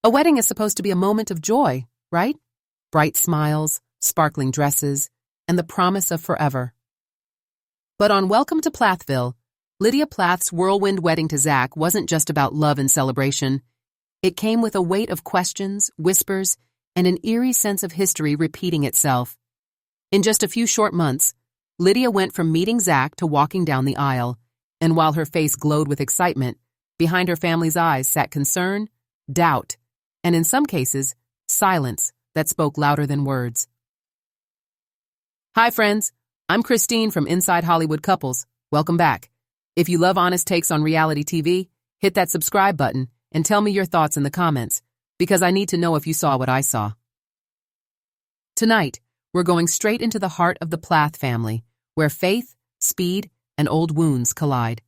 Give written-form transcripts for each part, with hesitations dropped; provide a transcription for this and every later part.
A wedding is supposed to be a moment of joy, right? Bright smiles, sparkling dresses, and the promise of forever. But on Welcome to Plathville, Lydia Plath's whirlwind wedding to Zach wasn't just about love and celebration. It came with a weight of questions, whispers, and an eerie sense of history repeating itself. In just a few short months, Lydia went from meeting Zach to walking down the aisle, and while her face glowed with excitement, behind her family's eyes sat concern, doubt, and in some cases, silence that spoke louder than words. Hi friends, I'm Christine from Inside Hollywood Couples. Welcome back. If you love honest takes on reality TV, hit that subscribe button and tell me your thoughts in the comments, because I need to know if you saw what I saw. Tonight, we're going straight into the heart of the Plath family, where faith, speed, and old wounds collide.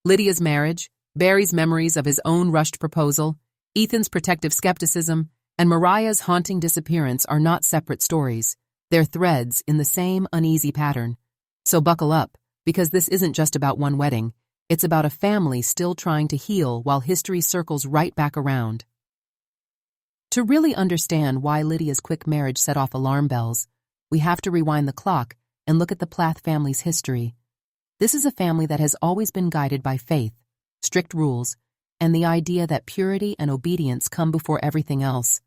Lydia's marriage, Barry's memories of his own rushed proposal, Ethan's protective skepticism, and Moriah's haunting disappearance are not separate stories. They're threads in the same uneasy pattern. So buckle up, because this isn't just about one wedding. It's about a family still trying to heal while history circles right back around. To really understand why Lydia's quick marriage set off alarm bells, we have to rewind the clock and look at the Plath family's history. This is a family that has always been guided by faith, strict rules, and the idea that purity and obedience come before everything else.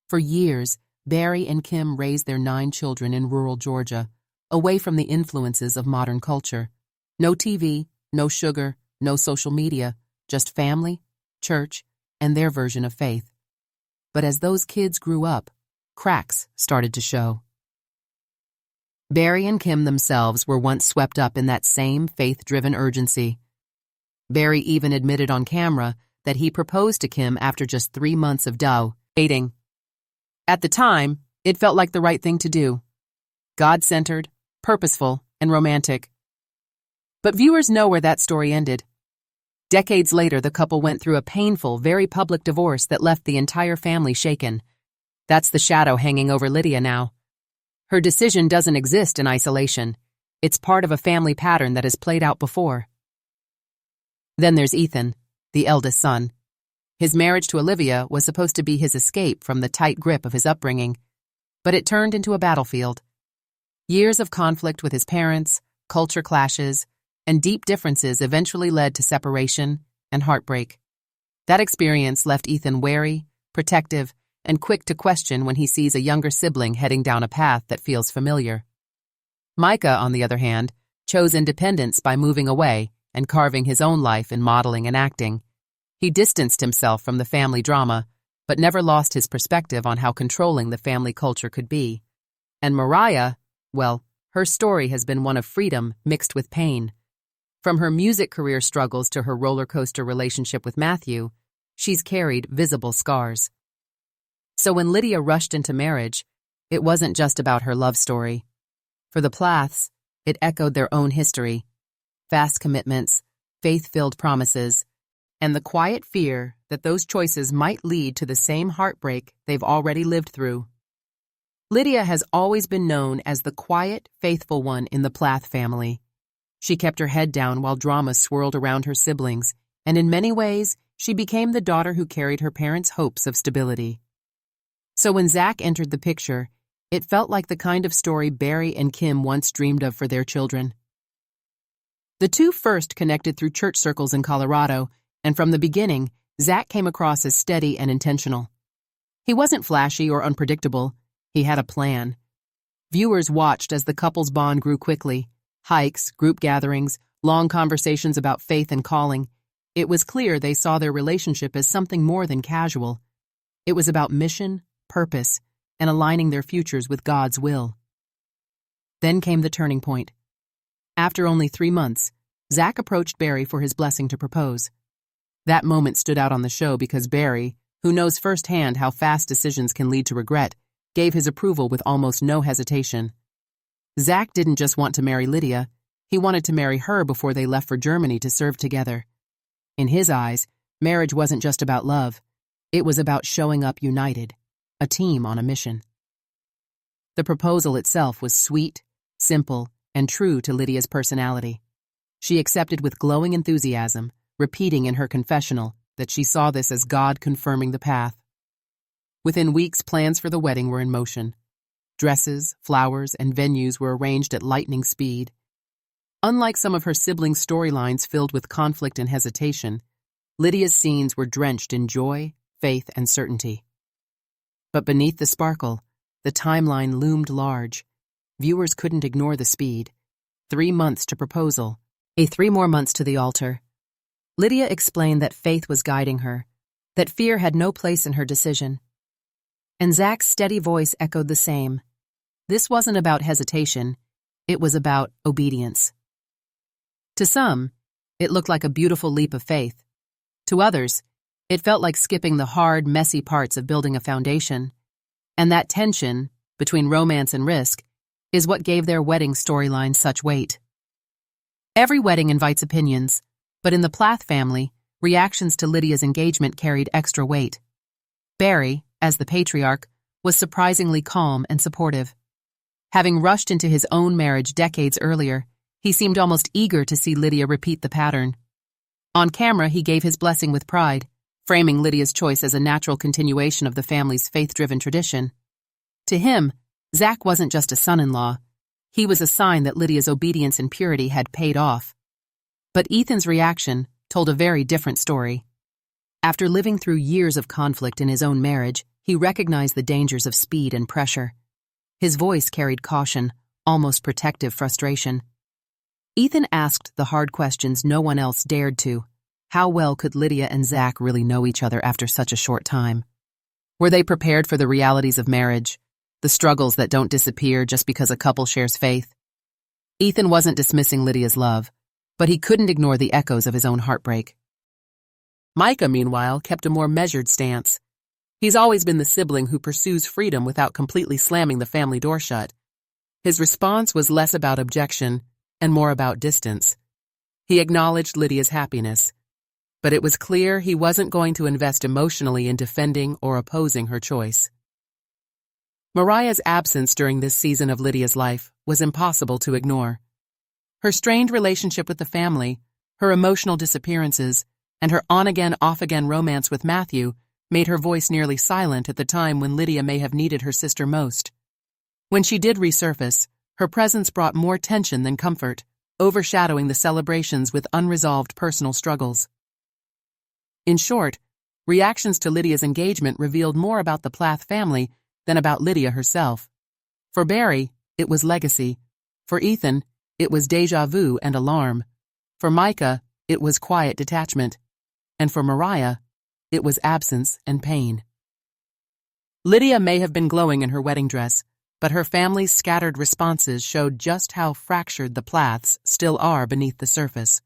For years, Barry and Kim raised their 9 children in rural Georgia, away from the influences of modern culture. No TV, no sugar, no social media, just family, church, and their version of faith. But as those kids grew up, cracks started to show. Barry and Kim themselves were once swept up in that same faith-driven urgency. Barry even admitted on camera that he proposed to Kim after just 3 months of dating. At the time, it felt like the right thing to do. God-centered, purposeful, and romantic. But viewers know where that story ended. Decades later, the couple went through a painful, very public divorce that left the entire family shaken. That's the shadow hanging over Lydia now. Her decision doesn't exist in isolation. It's part of a family pattern that has played out before. Then there's Ethan, the eldest son. His marriage to Olivia was supposed to be his escape from the tight grip of his upbringing, but it turned into a battlefield. Years of conflict with his parents, culture clashes, and deep differences eventually led to separation and heartbreak. That experience left Ethan wary, protective, and quick to question when he sees a younger sibling heading down a path that feels familiar. Micah, on the other hand, chose independence by moving away and carving his own life in modeling and acting. He distanced himself from the family drama, but never lost his perspective on how controlling the family culture could be. And Moriah, well, her story has been one of freedom mixed with pain. From her music career struggles to her roller coaster relationship with Matthew, she's carried visible scars. So when Lydia rushed into marriage, it wasn't just about her love story. For the Plaths, it echoed their own history. Fast commitments, faith-filled promises, and the quiet fear that those choices might lead to the same heartbreak they've already lived through. Lydia has always been known as the quiet, faithful one in the Plath family. She kept her head down while drama swirled around her siblings, and in many ways, she became the daughter who carried her parents' hopes of stability. So when Zach entered the picture, it felt like the kind of story Barry and Kim once dreamed of for their children. The two first connected through church circles in Colorado, and from the beginning, Zach came across as steady and intentional. He wasn't flashy or unpredictable. He had a plan. Viewers watched as the couple's bond grew quickly. Hikes, group gatherings, long conversations about faith and calling. It was clear they saw their relationship as something more than casual. It was about mission, purpose, and aligning their futures with God's will. Then came the turning point. After only 3 months, Zach approached Barry for his blessing to propose. That moment stood out on the show because Barry, who knows firsthand how fast decisions can lead to regret, gave his approval with almost no hesitation. Zach didn't just want to marry Lydia, he wanted to marry her before they left for Germany to serve together. In his eyes, marriage wasn't just about love, it was about showing up united, a team on a mission. The proposal itself was sweet, simple, and true to Lydia's personality. She accepted with glowing enthusiasm, repeating in her confessional that she saw this as God confirming the path. Within weeks, plans for the wedding were in motion. Dresses, flowers, and venues were arranged at lightning speed. Unlike some of her siblings' storylines filled with conflict and hesitation, Lydia's scenes were drenched in joy, faith, and certainty. But beneath the sparkle, the timeline loomed large. Viewers couldn't ignore the speed. 3 months to proposal, 3 more months to the altar. Lydia explained that faith was guiding her, that fear had no place in her decision. And Zach's steady voice echoed the same. This wasn't about hesitation, it was about obedience. To some, it looked like a beautiful leap of faith. To others, it felt like skipping the hard, messy parts of building a foundation. And that tension, between romance and risk, is what gave their wedding storyline such weight. Every wedding invites opinions, but in the Plath family, reactions to Lydia's engagement carried extra weight. Barry, as the patriarch, was surprisingly calm and supportive. Having rushed into his own marriage decades earlier, he seemed almost eager to see Lydia repeat the pattern. On camera, he gave his blessing with pride, framing Lydia's choice as a natural continuation of the family's faith-driven tradition. To him, Zach wasn't just a son-in-law. He was a sign that Lydia's obedience and purity had paid off. But Ethan's reaction told a very different story. After living through years of conflict in his own marriage, he recognized the dangers of speed and pressure. His voice carried caution, almost protective frustration. Ethan asked the hard questions no one else dared to. How well could Lydia and Zach really know each other after such a short time? Were they prepared for the realities of marriage, the struggles that don't disappear just because a couple shares faith? Ethan wasn't dismissing Lydia's love, but he couldn't ignore the echoes of his own heartbreak. Micah, meanwhile, kept a more measured stance. He's always been the sibling who pursues freedom without completely slamming the family door shut. His response was less about objection and more about distance. He acknowledged Lydia's happiness, but it was clear he wasn't going to invest emotionally in defending or opposing her choice. Moriah's absence during this season of Lydia's life was impossible to ignore. Her strained relationship with the family, her emotional disappearances, and her on-again, off-again romance with Matthew made her voice nearly silent at the time when Lydia may have needed her sister most. When she did resurface, her presence brought more tension than comfort, overshadowing the celebrations with unresolved personal struggles. In short, reactions to Lydia's engagement revealed more about the Plath family than about Lydia herself. For Barry, it was legacy. For Ethan, it was déjà vu and alarm. For Micah, it was quiet detachment. And for Moriah, it was absence and pain. Lydia may have been glowing in her wedding dress, but her family's scattered responses showed just how fractured the Plaths still are beneath the surface.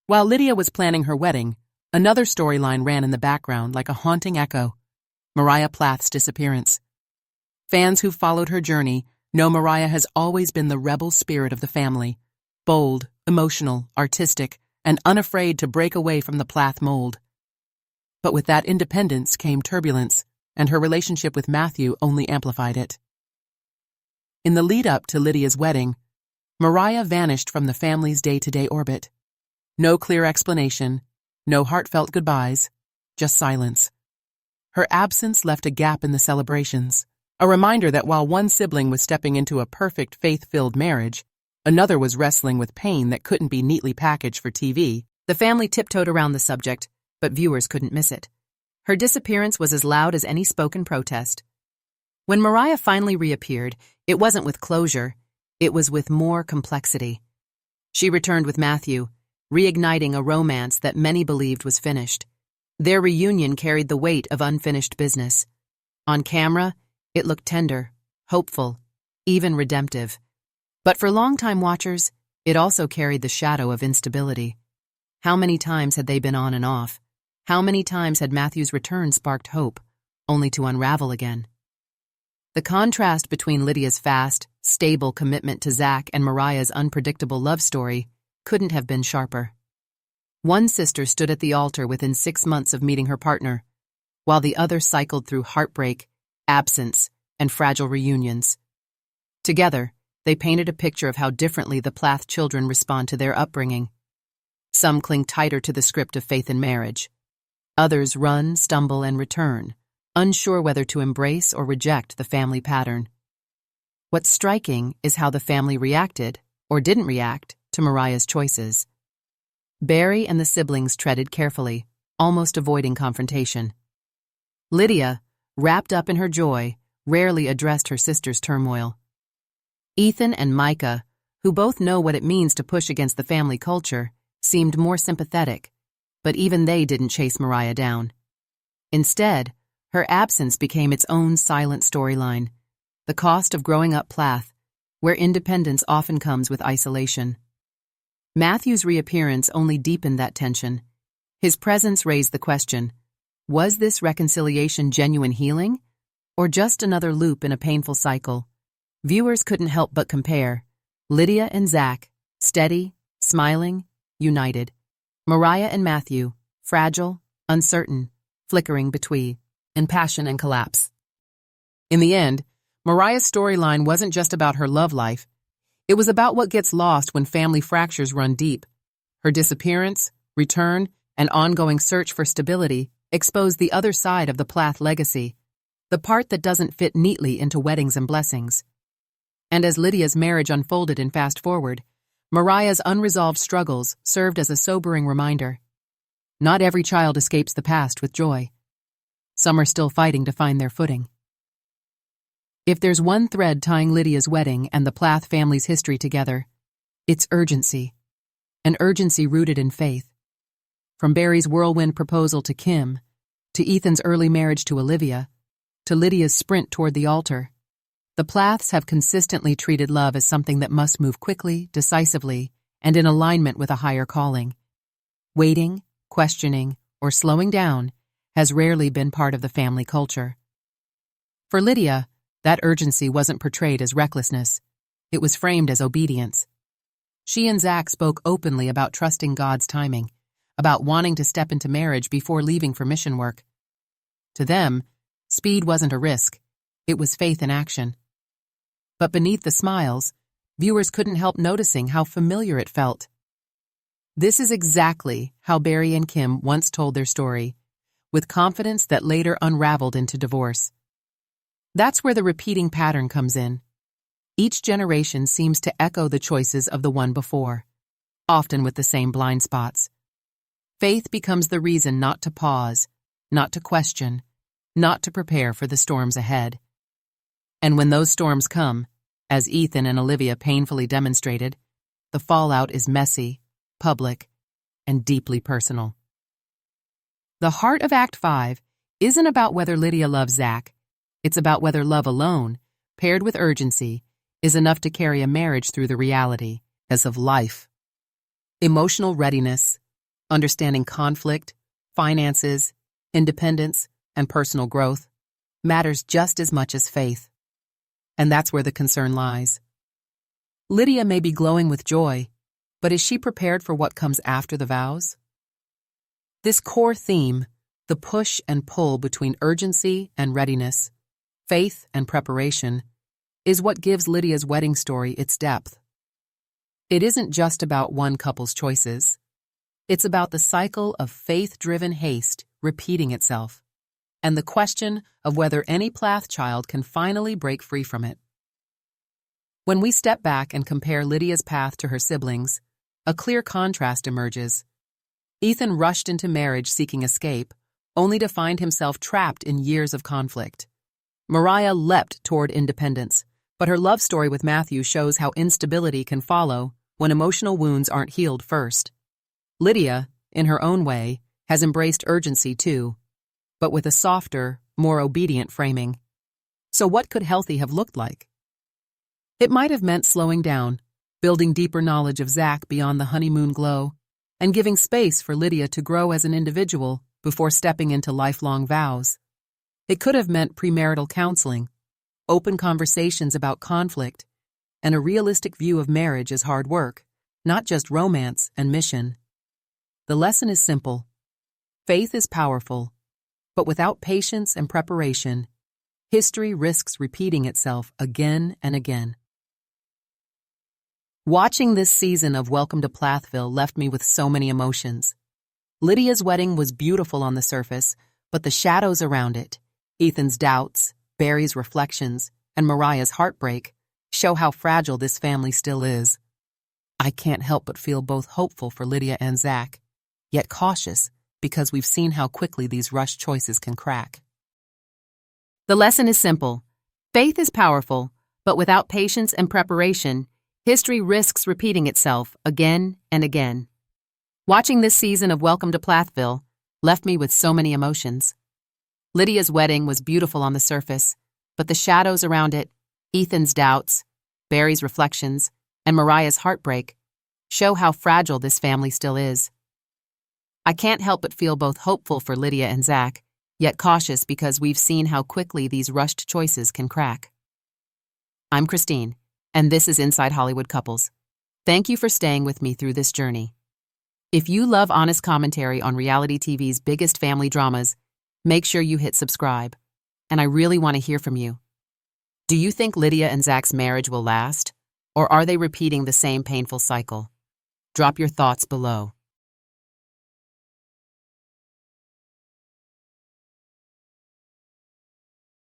While Lydia was planning her wedding, another storyline ran in the background like a haunting echo: Moriah Plath's disappearance. Fans who followed her journey know Moriah has always been the rebel spirit of the family, bold, emotional, artistic, and unafraid to break away from the Plath mold. But with that independence came turbulence, and her relationship with Matthew only amplified it. In the lead-up to Lydia's wedding, Moriah vanished from the family's day-to-day orbit. No clear explanation, no heartfelt goodbyes, just silence. Her absence left a gap in the celebrations, a reminder that while one sibling was stepping into a perfect faith-filled marriage, another was wrestling with pain that couldn't be neatly packaged for TV. The family tiptoed around the subject, but viewers couldn't miss it. Her disappearance was as loud as any spoken protest. When Moriah finally reappeared, it wasn't with closure, it was with more complexity. She returned with Matthew, reigniting a romance that many believed was finished. Their reunion carried the weight of unfinished business. On camera, it looked tender, hopeful, even redemptive. But for longtime watchers, it also carried the shadow of instability. How many times had they been on and off? How many times had Matthew's return sparked hope, only to unravel again? The contrast between Lydia's fast, stable commitment to Zach and Moriah's unpredictable love story couldn't have been sharper. One sister stood at the altar within 6 months of meeting her partner, while the other cycled through heartbreak, absence, and fragile reunions. Together, they painted a picture of how differently the Plath children respond to their upbringing. Some cling tighter to the script of faith and marriage. Others run, stumble, and return, unsure whether to embrace or reject the family pattern. What's striking is how the family reacted, or didn't react, to Moriah's choices. Barry and the siblings treaded carefully, almost avoiding confrontation. Lydia, wrapped up in her joy, rarely addressed her sister's turmoil. Ethan and Micah, who both know what it means to push against the family culture, seemed more sympathetic, but even they didn't chase Moriah down. Instead, her absence became its own silent storyline, the cost of growing up Plath, where independence often comes with isolation. Matthew's reappearance only deepened that tension. His presence raised the question, was this reconciliation genuine healing, or just another loop in a painful cycle? Viewers couldn't help but compare. Lydia and Zach, steady, smiling, united. Moriah and Matthew, fragile, uncertain, flickering between passion and collapse. In the end, Moriah's storyline wasn't just about her love life. It was about what gets lost when family fractures run deep. Her disappearance, return, and ongoing search for stability exposed the other side of the Plath legacy, the part that doesn't fit neatly into weddings and blessings. And as Lydia's marriage unfolded in Fast Forward, Moriah's unresolved struggles served as a sobering reminder. Not every child escapes the past with joy. Some are still fighting to find their footing. If there's one thread tying Lydia's wedding and the Plath family's history together, it's urgency. An urgency rooted in faith. From Barry's whirlwind proposal to Kim, to Ethan's early marriage to Olivia, to Lydia's sprint toward the altar, the Plaths have consistently treated love as something that must move quickly, decisively, and in alignment with a higher calling. Waiting, questioning, or slowing down has rarely been part of the family culture. For Lydia, that urgency wasn't portrayed as recklessness. It was framed as obedience. She and Zach spoke openly about trusting God's timing, about wanting to step into marriage before leaving for mission work. To them, speed wasn't a risk. It was faith in action. But beneath the smiles, viewers couldn't help noticing how familiar it felt. This is exactly how Barry and Kim once told their story, with confidence that later unraveled into divorce. That's where the repeating pattern comes in. Each generation seems to echo the choices of the one before, often with the same blind spots. Faith becomes the reason not to pause, not to question, not to prepare for the storms ahead. And when those storms come, as Ethan and Olivia painfully demonstrated, the fallout is messy, public, and deeply personal. The heart of Act 5 isn't about whether Lydia loves Zach. It's about whether love alone, paired with urgency, is enough to carry a marriage through the reality of life. Emotional readiness, understanding conflict, finances, independence, and personal growth matters just as much as faith. And that's where the concern lies. Lydia may be glowing with joy, but is she prepared for what comes after the vows? This core theme, the push and pull between urgency and readiness, faith and preparation, is what gives Lydia's wedding story its depth. It isn't just about one couple's choices. It's about the cycle of faith-driven haste repeating itself, and the question of whether any Plath child can finally break free from it. When we step back and compare Lydia's path to her siblings, a clear contrast emerges. Ethan rushed into marriage seeking escape, only to find himself trapped in years of conflict. Moriah leapt toward independence, but her love story with Matthew shows how instability can follow when emotional wounds aren't healed first. Lydia, in her own way, has embraced urgency too, but with a softer, more obedient framing. So what could healthy have looked like? It might have meant slowing down, building deeper knowledge of Zach beyond the honeymoon glow, and giving space for Lydia to grow as an individual before stepping into lifelong vows. It could have meant premarital counseling, open conversations about conflict, and a realistic view of marriage as hard work, not just romance and mission. The lesson is simple. Faith is powerful, but without patience and preparation, history risks repeating itself again and again. Watching this season of Welcome to Plathville left me with so many emotions. Lydia's wedding was beautiful on the surface, but the shadows around it, Ethan's doubts, Barry's reflections, and Moriah's heartbreak show how fragile this family still is. I can't help but feel both hopeful for Lydia and Zach, yet cautious because we've seen how quickly these rushed choices can crack. The lesson is simple. Faith is powerful, but without patience and preparation, history risks repeating itself again and again. Watching this season of Welcome to Plathville left me with so many emotions. Lydia's wedding was beautiful on the surface, but the shadows around it, Ethan's doubts, Barry's reflections, and Moriah's heartbreak show how fragile this family still is. I can't help but feel both hopeful for Lydia and Zach, yet cautious because we've seen how quickly these rushed choices can crack. I'm Christine, and this is Inside Hollywood Couples. Thank you for staying with me through this journey. If you love honest commentary on reality TV's biggest family dramas, make sure you hit subscribe. And I really want to hear from you. Do you think Lydia and Zach's marriage will last? Or are they repeating the same painful cycle? Drop your thoughts below.